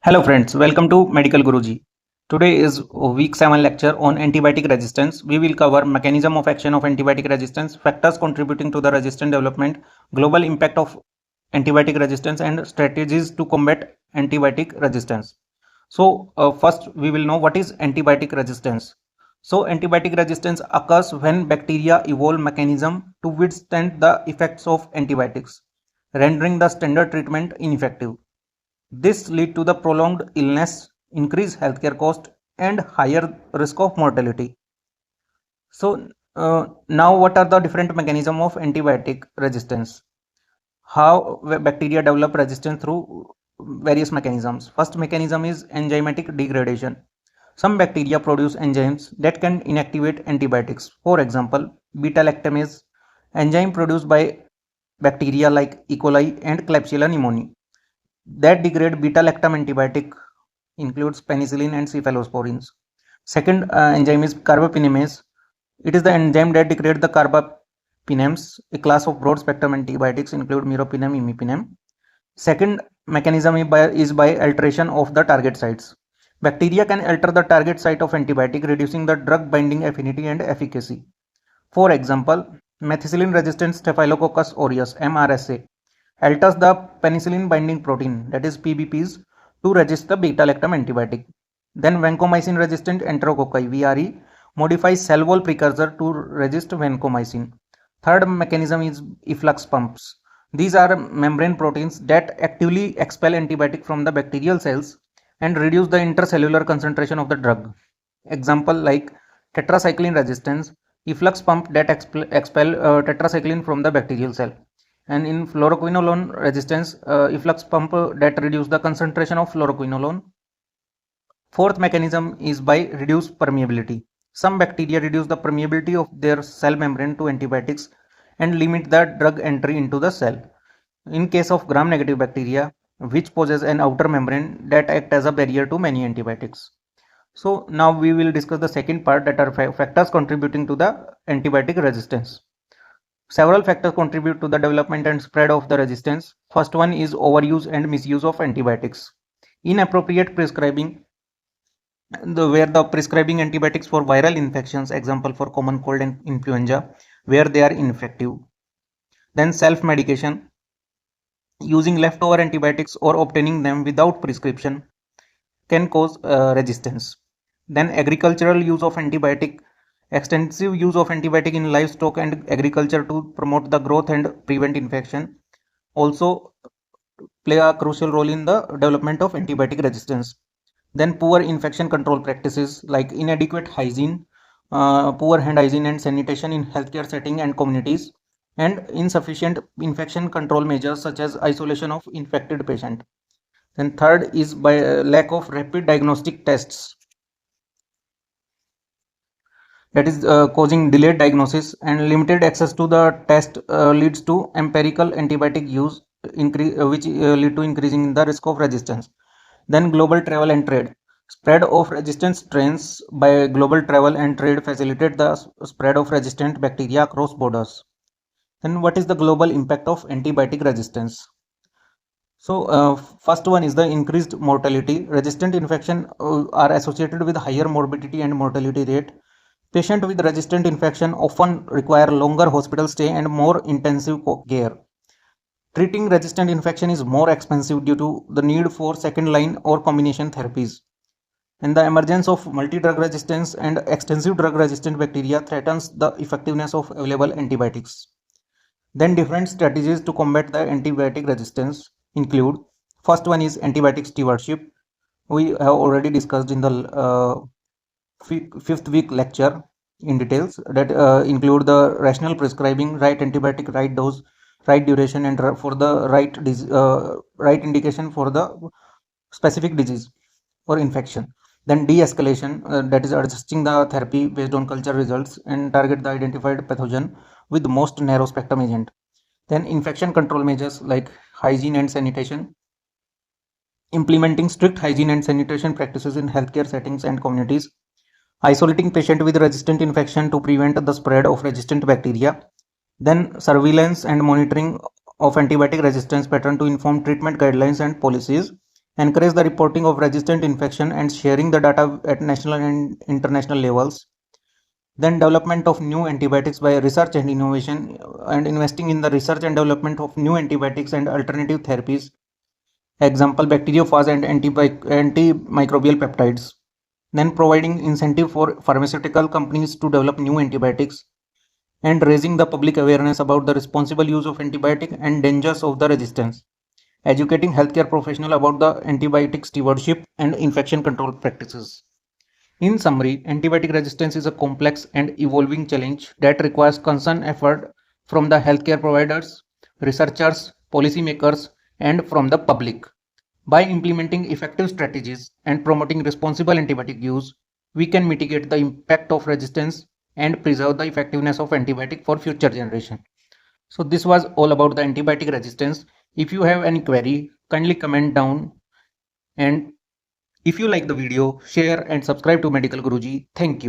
Hello friends, welcome to Medical Guruji. Today is week 7 lecture on antibiotic resistance. We will cover mechanism of action of antibiotic resistance, factors contributing to the resistant development, global impact of antibiotic resistance and strategies to combat antibiotic resistance. So first we will know what is antibiotic resistance. So antibiotic resistance occurs when bacteria evolve mechanism to withstand the effects of antibiotics, rendering the standard treatment ineffective. This lead to the prolonged illness, increased healthcare cost, and higher risk of mortality. So now what are the different mechanism of antibiotic resistance? How bacteria develop resistance through various mechanisms. First mechanism is enzymatic degradation. Some bacteria produce enzymes that can inactivate antibiotics. For example, beta-lactamase enzyme produced by bacteria like E. coli and Klebsiella pneumoniae that degrade beta-lactam antibiotic includes penicillin and cephalosporins. Second enzyme is carbapenemase. It is the enzyme that degrades the carbapenems, a class of broad-spectrum antibiotics include meropenem, imipenem. Second mechanism is by alteration of the target sites. Bacteria can alter the target site of antibiotic, reducing the drug binding affinity and efficacy. For example, methicillin-resistant Staphylococcus aureus (MRSA) alters the penicillin binding protein, that is PBPs, to resist the beta-lactam antibiotic. Then vancomycin-resistant enterococci (VRE) modifies cell wall precursor to resist vancomycin. Third mechanism is efflux pumps. These are membrane proteins that actively expel antibiotic from the bacterial cells and reduce the intercellular concentration of the drug. Example like tetracycline resistance, efflux pump that expel tetracycline from the bacterial cell. And in fluoroquinolone resistance, efflux pump that reduce the concentration of fluoroquinolone. Fourth mechanism is by reduced permeability. Some bacteria reduce the permeability of their cell membrane to antibiotics and limit the drug entry into the cell. In case of gram-negative bacteria, which possess an outer membrane that act as a barrier to many antibiotics. So now we will discuss the second part, that are factors contributing to the antibiotic resistance. Several factors contribute to the development and spread of the resistance. First one is overuse and misuse of antibiotics. Inappropriate prescribing, where the prescribing antibiotics for viral infections, example for common cold and influenza, where they are ineffective. Then self-medication, using leftover antibiotics or obtaining them without prescription can cause resistance. Then agricultural use of antibiotic, extensive use of antibiotic in livestock and agriculture to promote the growth and prevent infection also play a crucial role in the development of antibiotic resistance. Then poor infection control practices like inadequate hygiene, poor hand hygiene and sanitation in healthcare setting and communities, and insufficient infection control measures such as isolation of infected patient. Then third is by lack of rapid diagnostic tests, that is causing delayed diagnosis, and limited access to the test leads to empirical antibiotic use which lead to increasing the risk of resistance. Then global travel and trade, spread of resistant strains by global travel and trade facilitate the spread of resistant bacteria across borders. Then what is the global impact of antibiotic resistance? So first one is the increased mortality. Resistant infection are associated with higher morbidity and mortality rate. Patients with resistant infection often require longer hospital stay and more intensive care. Treating resistant infection is more expensive due to the need for second line or combination therapies. And the emergence of multi-drug resistance and extensive drug resistant bacteria threatens the effectiveness of available antibiotics. Then different strategies to combat the antibiotic resistance include, first one is antibiotic stewardship. We have already discussed in the fifth week lecture in details, that include the rational prescribing, right antibiotic, right dose, right duration, and for the right indication for the specific disease or infection. Then de-escalation, that is adjusting the therapy based on culture results and target the identified pathogen with most narrow spectrum agent. Then infection control measures like hygiene and sanitation, implementing strict hygiene and sanitation practices in healthcare settings and communities, isolating patient with resistant infection to prevent the spread of resistant bacteria, then surveillance and monitoring of antibiotic resistance pattern to inform treatment guidelines and policies, encourage the reporting of resistant infection and sharing the data at national and international levels, then development of new antibiotics by research and innovation and investing in the research and development of new antibiotics and alternative therapies, example bacteriophage and antimicrobial peptides, then providing incentive for pharmaceutical companies to develop new antibiotics, and raising the public awareness about the responsible use of antibiotic and dangers of the resistance, educating healthcare professionals about the antibiotic stewardship and infection control practices. In summary, antibiotic resistance is a complex and evolving challenge that requires concerned effort from the healthcare providers, researchers, policymakers, and from the public. By implementing effective strategies and promoting responsible antibiotic use, we can mitigate the impact of resistance and preserve the effectiveness of antibiotic for future generation. So this was all about the antibiotic resistance. If you have any query, kindly comment down, and if you like the video, share and subscribe to Medical Guruji. Thank you.